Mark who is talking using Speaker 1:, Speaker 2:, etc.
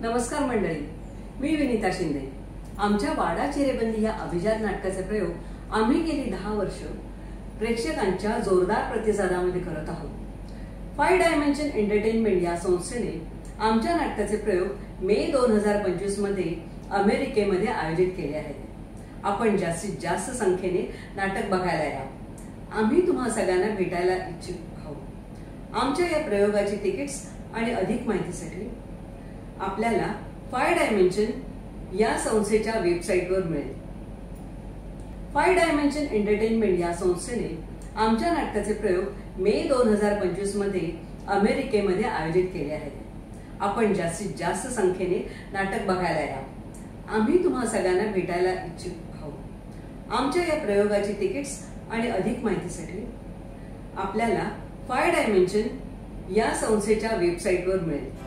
Speaker 1: नमस्कार मंडळी, मी विनीता शिंदे। आमच्या वाडा चिरेबंदी या अभिजात नाटकाचे प्रयोग आम्ही गेली 10 वर्ष प्रेक्षकांच्या जोरदार प्रतिसादामध्ये करत आहोत। 5 डायमेन्शन एंटरटेनमेंट या संस्थेने आमच्या नाटकाचे प्रयोग मे 2025 मध्ये अमेरिकेमध्ये आयोजित केले आहेत। आपण जास्तीत जास्त संख्येने नाटक बघायला या। आम्ही तुम्हा सगळ्यांना भेटायला इच्छुक आहोत। आमच्या या प्रयोगाची तिकीट्स आणि अधिक माहितीसाठी आपल्याला 5 डायमेन्शन या संस्थेच्या वेबसाईटवर मिळेल। 5 डायमेन्शन एंटरटेनमेंट या संस्थेने आमच्या नाटकाचे प्रयोग मे 2025 मध्ये अमेरिकेमध्ये आयोजित केले आहेत। आपण जास्तीत जास्त संख्येने नाटक बघायला या। आम्ही तुम्हा सगळ्यांना भेटायला इच्छुक आहोत। आमच्या या प्रयोगाची तिकीट्स आणि अधिक माहितीसाठी आपल्याला 5 डायमेन्शन या संस्थेच्या वेबसाईटवर मिळेल।